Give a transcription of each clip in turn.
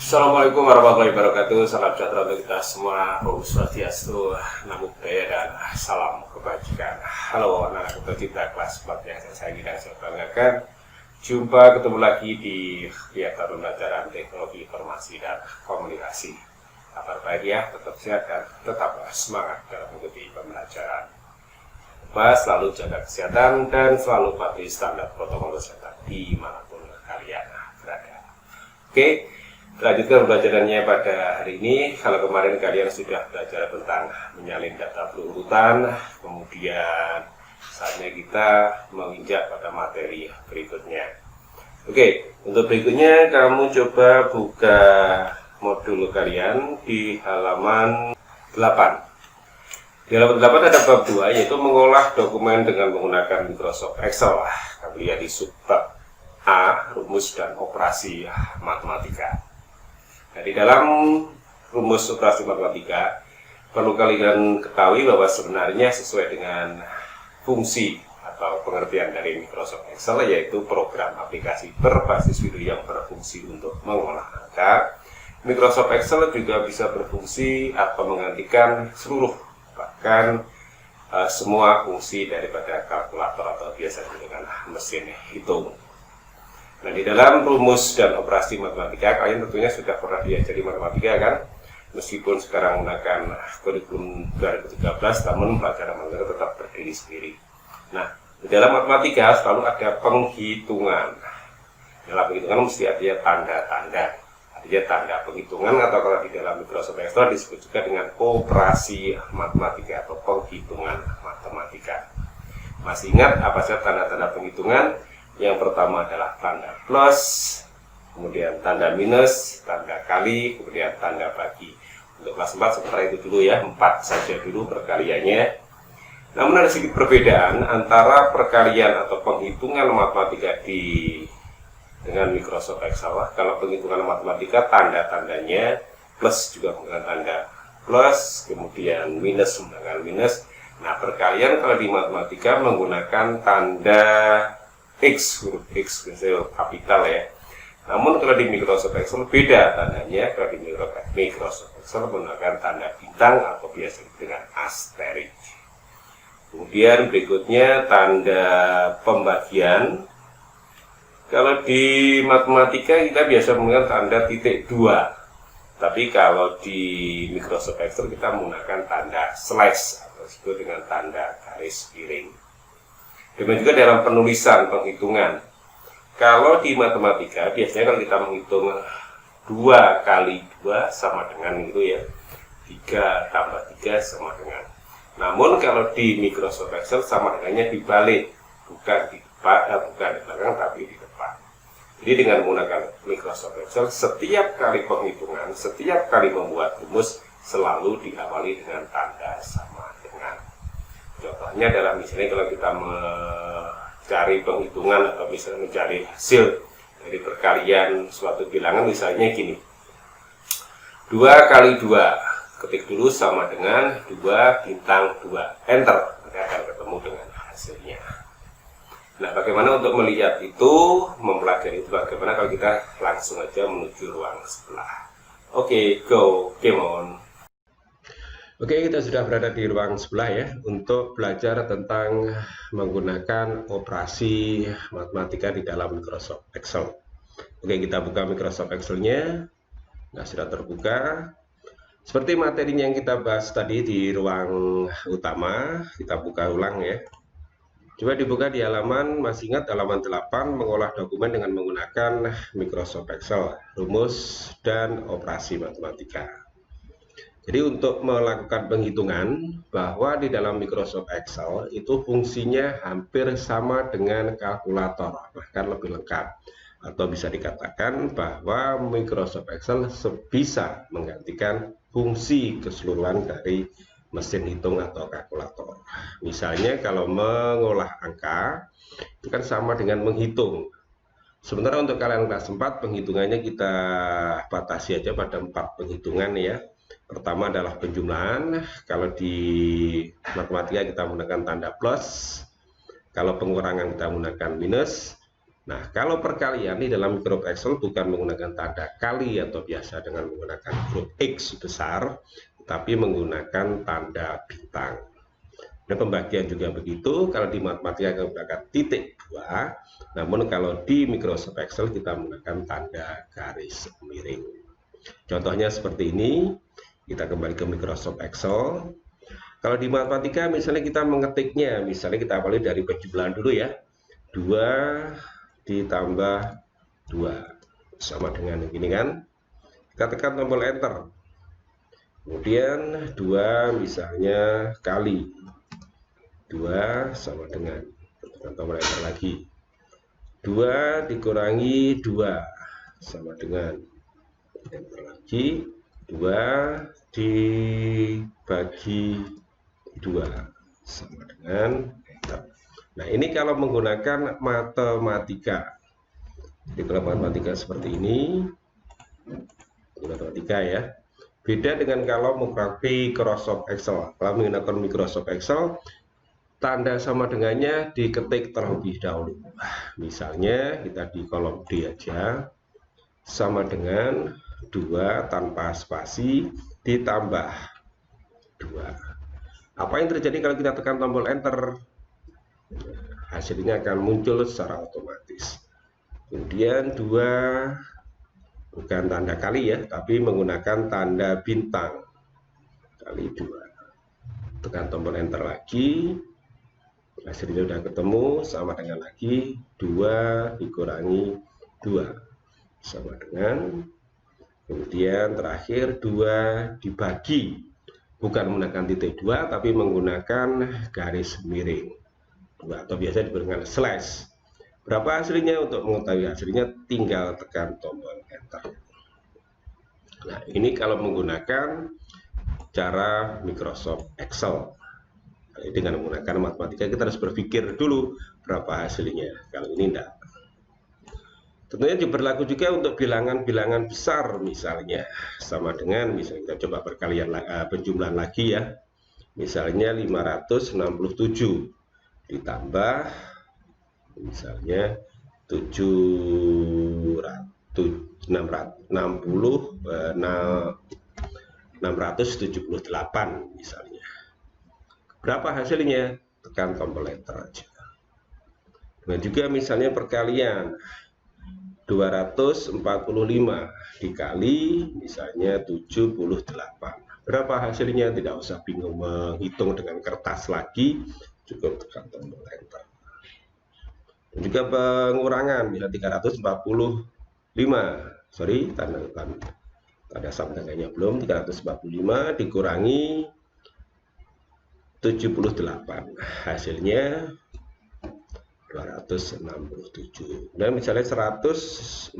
Assalamualaikum warahmatullahi wabarakatuh. Salam sejahtera untuk kita semua. Om Swastiastu, Namo Buddhaya, dan salam kebajikan. Halo anak-anak tercinta kelas 4 yang saya sayangi dan saya banggakan. Jumpa ketemu lagi di kegiatan pembelajaran teknologi informasi dan komunikasi. Kabar baik ya, tetap sehat dan tetap semangat dalam mengikuti pembelajaran. Selalu jaga kesehatan dan selalu patuhi standar protokol kesehatan dimanapun kalian berada. Oke. Lanjutkan pembelajarannya pada hari ini. Kalau kemarin kalian sudah belajar tentang menyalin data berurutan, kemudian saatnya kita menginjak pada materi berikutnya. Oke, untuk berikutnya kamu coba buka modul kalian di halaman 8. Di halaman 8 ada bab 2, yaitu mengolah dokumen dengan menggunakan Microsoft Excel. Kamu lihat di subbab A, rumus dan operasi matematika. Nah, di dalam rumus operasi matematika perlu kalian ketahui bahwa sebenarnya sesuai dengan fungsi atau pengertian dari Microsoft Excel, yaitu program aplikasi berbasis video yang berfungsi untuk mengolah angka. Microsoft Excel juga bisa berfungsi atau menggantikan seluruh bahkan semua fungsi daripada kalkulator atau biasa dengan mesin hitung. Nah, di dalam rumus dan operasi matematika, kalian tentunya sudah pernah diajari matematika kan? Meskipun sekarang menggunakan kurikulum 2013, namun pelajaran matematika tetap berdiri sendiri. Nah, di dalam matematika selalu ada penghitungan. Dalam penghitungan mesti ada tanda-tanda. Artinya tanda penghitungan, atau kalau di dalam Microsoft Excel disebut juga dengan operasi matematika atau penghitungan matematika. Masih ingat apa saja tanda-tanda penghitungan? Yang pertama adalah tanda plus, kemudian tanda minus, tanda kali, kemudian tanda bagi. Untuk kelas 4 seperti itu dulu ya, 4 saja dulu perkaliannya. Namun ada sedikit perbedaan antara perkalian atau penghitungan matematika dengan Microsoft Excel. Kalau penghitungan matematika tanda-tandanya plus juga menggunakan tanda plus, kemudian minus menggunakan minus. Nah, perkalian kalau di matematika menggunakan tanda X, huruf X, kapital ya. Namun kalau di Microsoft Excel beda tandanya. Kalau di Microsoft Excel menggunakan tanda bintang atau biasa dengan asterik. Kemudian berikutnya tanda pembagian. Kalau di matematika kita biasa menggunakan tanda titik 2. Tapi kalau di Microsoft Excel kita menggunakan tanda slash atau disebut dengan tanda garis miring. Demikian juga dalam penulisan penghitungan. Kalau di matematika biasanya kalau kita menghitung 2 kali 2 sama dengan itu ya, 3 tambah 3 sama dengan. Namun kalau di Microsoft Excel sama dengannya dibalik, bukan di depan, bukan di belakang tapi di depan. Jadi dengan menggunakan Microsoft Excel, setiap kali penghitungan, setiap kali membuat rumus selalu diawali dengan tanda sama dengan. Contohnya adalah misalnya kalau kita mencari penghitungan atau misalnya mencari hasil dari perkalian suatu bilangan, misalnya gini, 2 kali 2, ketik dulu sama dengan 2 bintang 2, enter, nanti akan ketemu dengan hasilnya. Nah, bagaimana untuk melihat itu, mempelajari itu bagaimana kalau kita langsung aja menuju ruang sebelah. Oke, go, game on. Oke, kita sudah berada di ruang sebelah ya, untuk belajar tentang menggunakan operasi matematika di dalam Microsoft Excel. Oke, kita buka Microsoft Excel-nya. Nah, sudah terbuka. Seperti materinya yang kita bahas tadi di ruang utama, kita buka ulang ya. Coba dibuka di halaman, masih ingat halaman 8, mengolah dokumen dengan menggunakan Microsoft Excel, rumus dan operasi matematika. Jadi untuk melakukan penghitungan, bahwa di dalam Microsoft Excel itu fungsinya hampir sama dengan kalkulator, bahkan lebih lengkap. Atau bisa dikatakan bahwa Microsoft Excel bisa menggantikan fungsi keseluruhan dari mesin hitung atau kalkulator. Misalnya kalau mengolah angka, itu kan sama dengan menghitung. Sementara untuk kalian kelas 4, penghitungannya kita batasi aja pada 4 penghitungan ya. Pertama adalah penjumlahan. Kalau di matematika kita menggunakan tanda plus. Kalau pengurangan kita menggunakan minus. Nah, kalau perkalian di dalam huruf Excel bukan menggunakan tanda kali atau biasa dengan menggunakan huruf X besar, tapi menggunakan tanda bintang. Dan pembagian juga begitu, kalau di matematika kita menggunakan titik 2, namun kalau di Microsoft Excel kita menggunakan tanda garis miring. Contohnya seperti ini, kita kembali ke Microsoft Excel. Kalau di matematika misalnya kita mengetiknya, misalnya kita awali dari penjumlahan dulu ya, 2 ditambah 2 sama dengan ini kan, kita tekan tombol enter, kemudian 2 misalnya kali 2 sama dengan, tekan tombol enter lagi, 2 dikurangi 2 sama dengan, enter lagi, 2 dibagi 2 sama dengan enter. Nah, ini kalau menggunakan matematika. Jadi kalau matematika seperti ini, matematika ya. Beda dengan kalau menggunakan Microsoft Excel. Kalau menggunakan Microsoft Excel, tanda sama dengannya diketik terlebih dahulu. Misalnya kita di kolom D aja, sama dengan 2 tanpa spasi ditambah 2. Apa yang terjadi kalau kita tekan tombol enter? Hasilnya akan muncul secara otomatis. Kemudian 2 bukan tanda kali ya, tapi menggunakan tanda bintang kali 2. Tekan tombol enter lagi, hasilnya sudah ketemu, sama dengan lagi 2 dikurangi 2 sama dengan, kemudian terakhir 2 dibagi, bukan menggunakan titik 2 tapi menggunakan garis miring 2 atau biasa diberi dengan slash. Berapa hasilnya? Untuk mengetahui hasilnya tinggal tekan tombol enter. Nah, ini kalau menggunakan cara Microsoft Excel. Dengan menggunakan matematika kita harus berpikir dulu berapa hasilnya. Kalau ini enggak. Tentunya berlaku juga untuk bilangan-bilangan besar, misalnya sama dengan, misalnya kita coba perkalian penjumlahan lagi ya. Misalnya 567 ditambah misalnya 678 misalnya. Berapa hasilnya? Tekan tombol enter aja. Nah, juga misalnya perkalian 245 dikali misalnya 78. Berapa hasilnya? Tidak usah bingung menghitung dengan kertas lagi, cukup tekan tombol enter. Dan juga pengurangan bisa 345, sorry, tanda sama dengannya belum, 345 dikurangi 78, hasilnya 267. Dan misalnya 148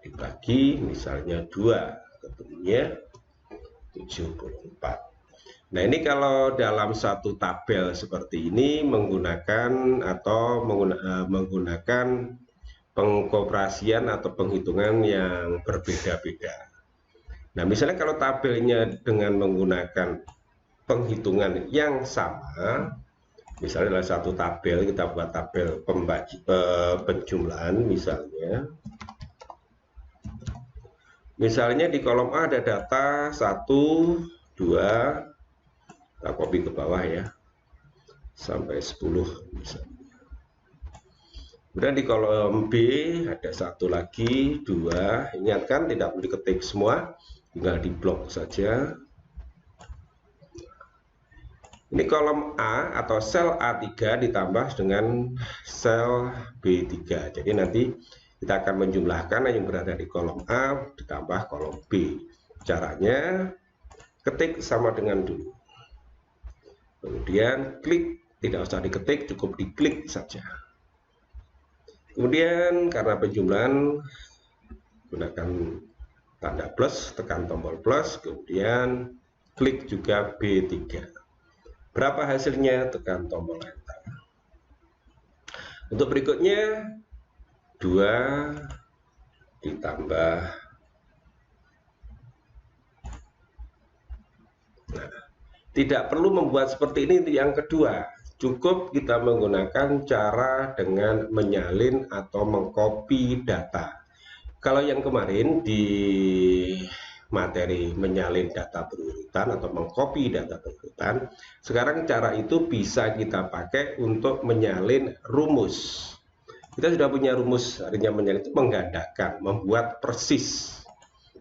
dibagi misalnya 2, ketemunya 74. Nah, ini kalau dalam satu tabel seperti ini menggunakan pengoperasian atau penghitungan yang berbeda-beda. Nah, misalnya kalau tabelnya dengan menggunakan penghitungan yang sama, misalnya dalam satu tabel kita buat tabel penjumlahan misalnya di kolom A ada data 1, 2, kita copy ke bawah ya, sampai 10 misalnya. Kemudian di kolom B ada 1 lagi, 2, ingatkan tidak perlu diketik semua, tinggal di blok saja. Ini kolom A atau sel A3 ditambah dengan sel B3. Jadi nanti kita akan menjumlahkan yang berada di kolom A ditambah kolom B. Caranya ketik sama dengan dulu. Kemudian klik, tidak usah diketik, cukup diklik saja. Kemudian karena penjumlahan gunakan tanda plus, tekan tombol plus, kemudian klik juga B3. Berapa hasilnya? Tekan tombol enter. Untuk berikutnya 2 ditambah, nah, Tidak perlu membuat seperti ini untuk yang kedua. Cukup kita menggunakan cara dengan menyalin atau mengcopy data. Kalau yang kemarin di materi menyalin data berurutan atau mengcopy data berurutan, sekarang cara itu bisa kita pakai untuk menyalin rumus. Kita sudah punya rumus, artinya menyalin itu menggandakan, membuat persis.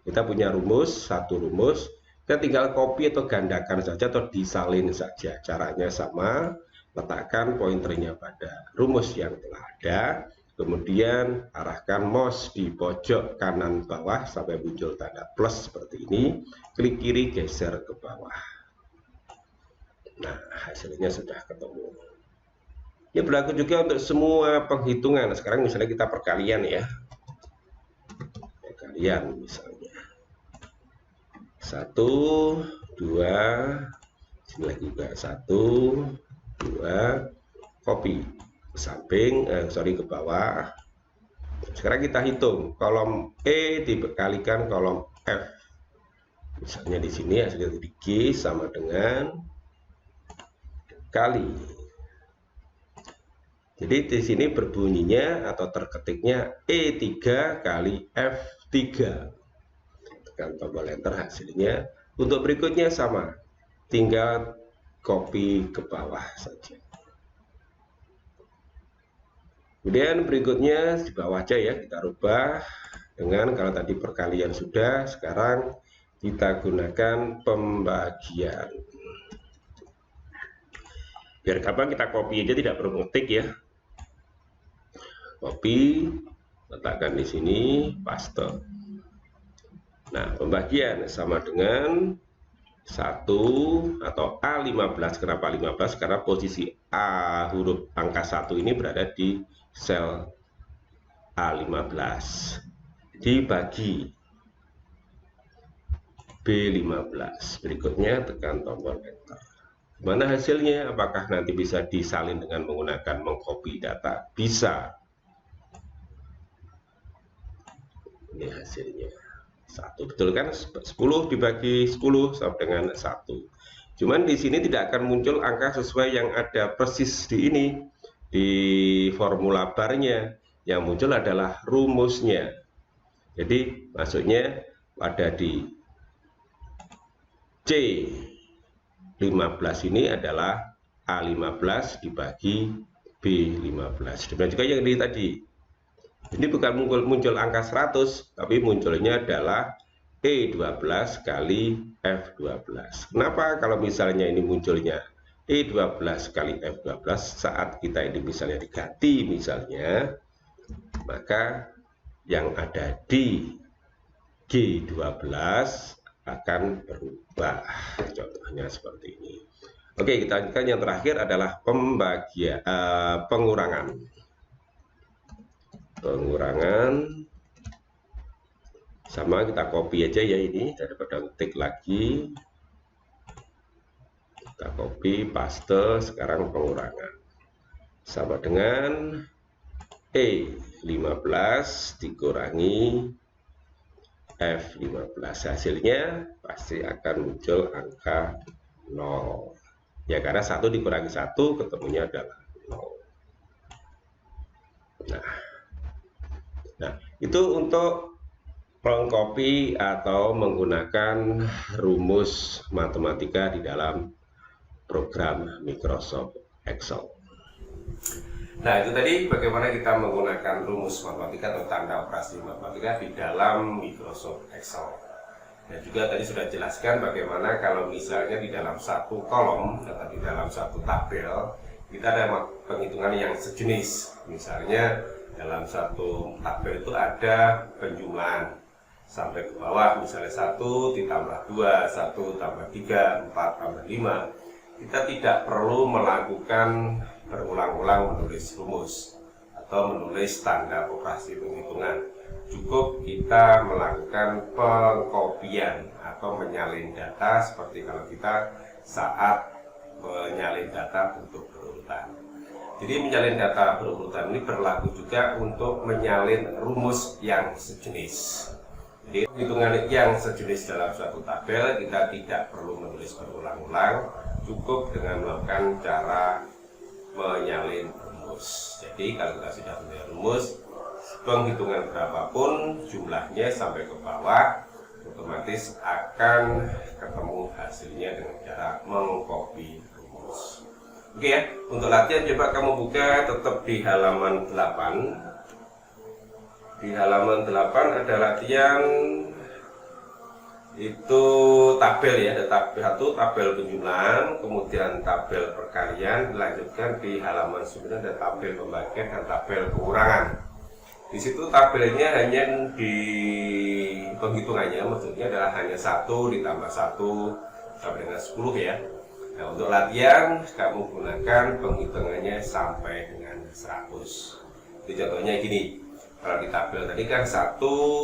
Kita punya rumus, satu rumus, kita tinggal copy atau gandakan saja atau disalin saja. Caranya sama, letakkan pointernya pada rumus yang telah ada, kemudian arahkan mouse di pojok kanan bawah sampai muncul tanda plus seperti ini, klik kiri geser ke bawah. Nah, hasilnya sudah ketemu. Ini berlaku juga untuk semua penghitungan. Sekarang misalnya kita perkalian ya, perkalian misalnya 1, 2, sini lagi juga 1, 2, copy ke samping, ke bawah. Sekarang kita hitung kolom E dikalikan kolom F. Misalnya di sini hasilnya di G sama dengan kali. Jadi di sini berbunyinya atau terketiknya E3 kali F3. Tekan tombol enter, hasilnya untuk berikutnya sama. Tinggal copy ke bawah saja. Kemudian berikutnya di bawah aja ya, kita rubah dengan kalau tadi perkalian sudah, sekarang kita gunakan pembagian. Biar gampang kita copy aja, tidak perlu ngetik ya. Copy, letakkan di sini, paste. Nah, pembagian sama dengan 1 atau A15. Kenapa 15? Karena posisi A huruf angka 1 ini berada di sel A15. Dibagi B15. Berikutnya tekan tombol enter. Mana hasilnya? Apakah nanti bisa disalin dengan menggunakan mengcopy data? Bisa. Ini hasilnya 1, betul kan? 10 dibagi 10 sama dengan 1. Cuman di sini tidak akan muncul angka sesuai yang ada persis di ini, di formula barnya. Yang muncul adalah rumusnya. Jadi maksudnya ada di C15 ini adalah A15 dibagi B15. Demikian juga yang tadi. Ini bukan muncul angka 100, tapi munculnya adalah E12 kali F12. Kenapa kalau misalnya ini munculnya E12 kali F12 saat kita ini misalnya diganti misalnya, maka yang ada di G12 akan berubah. Contohnya seperti ini. Oke, kita lanjutkan. Yang terakhir adalah pembagian, pengurangan. Sama, kita copy aja ya ini daripada ketik lagi. Kita copy, paste, sekarang pengurangan. Sama dengan E15 dikurangi F15. Hasilnya pasti akan muncul angka 0. Ya, karena 1 dikurangi 1 ketemunya adalah 0. Nah, itu untuk mengcopy atau menggunakan rumus matematika di dalam program Microsoft Excel. Nah, itu tadi bagaimana kita menggunakan rumus matematika atau tanda operasi matematika di dalam Microsoft Excel. Dan juga tadi sudah jelaskan bagaimana kalau misalnya di dalam satu kolom atau di dalam satu tabel kita ada penghitungan yang sejenis. Misalnya dalam satu tabel itu ada penjumlahan sampai ke bawah, misalnya 1 ditambah 2, 1 tambah 3, 4 tambah 5. Kita tidak perlu melakukan berulang-ulang menulis rumus atau menulis tanda operasi penghitungan. Cukup kita melakukan pengkopian atau menyalin data seperti kalau kita saat menyalin data bentuk berurutan. Jadi menyalin data berurutan ini berlaku juga untuk menyalin rumus yang sejenis. Jadi hitungan yang sejenis dalam suatu tabel kita tidak perlu menulis berulang-ulang, cukup dengan melakukan cara menyalin rumus. Jadi kalau kita sudah punya rumus, penghitungan berapapun jumlahnya sampai ke bawah otomatis akan ketemu hasilnya dengan cara mengcopy rumus. Oke ya, untuk latihan coba kamu buka tetap di halaman 8. Di halaman 8 ada latihan itu tabel ya, ada tabel 1 tabel penjumlahan, kemudian tabel perkalian, dilanjutkan di halaman 9 ada tabel pembagian dan tabel pengurangan. Di situ tabelnya hanya di penghitungannya, maksudnya adalah hanya 1 ditambah 1 sampai dengan 10 ya. Nah, untuk latihan kamu gunakan penghitungannya sampai dengan 100. Jadi contohnya gini. Kalau di tabel tadi kan 1,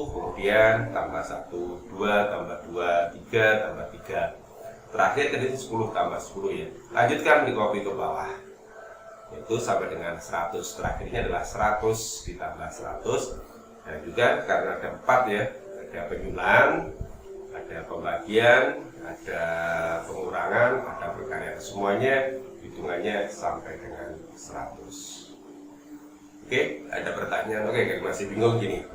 kemudian tambah 1, 2, tambah 2, 3, tambah 3. Terakhir tadi 10 tambah 10 ya. Lanjutkan di copy ke bawah. Itu sampai dengan 100. Terakhirnya adalah 100 ditambah 100. Dan juga karena ada 4 ya. Ada penjumlahan, ada pembagian, ada pengurangan, ada perkalian. Semuanya hitungannya sampai dengan 100. Oke, ada pertanyaan. Oke, kalau masih bingung gini,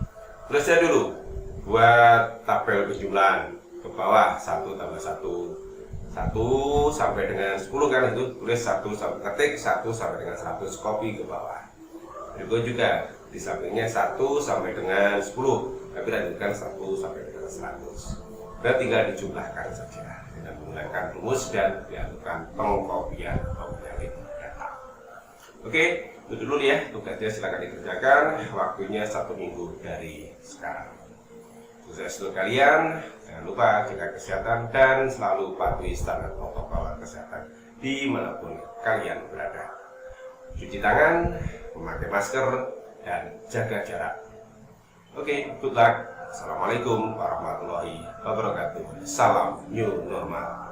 tulis aja dulu buat tabel penjumlahan ke bawah 1 tambah 1 sampai dengan 10 kan, itu tulis 1 sampai ketik 1 sampai dengan 100, copy ke bawah. Berikut juga di sampingnya 1 sampai dengan 10, tapi lanjutkan 1 sampai dengan 100. Dan tinggal dijumlahkan saja dengan menggunakan rumus dan dilakukan pengkopian atau menyalin data. Oke, itu dulu ya, tugasnya silakan dikerjakan, waktunya 1 minggu dari sekarang. Sukses untuk kalian, jangan lupa jaga kesehatan dan selalu patuhi standar protokol kesehatan dimanapun kalian berada. Cuci tangan, memakai masker, dan jaga jarak. Oke, good luck. Assalamualaikum warahmatullahi wabarakatuh. Salam new normal.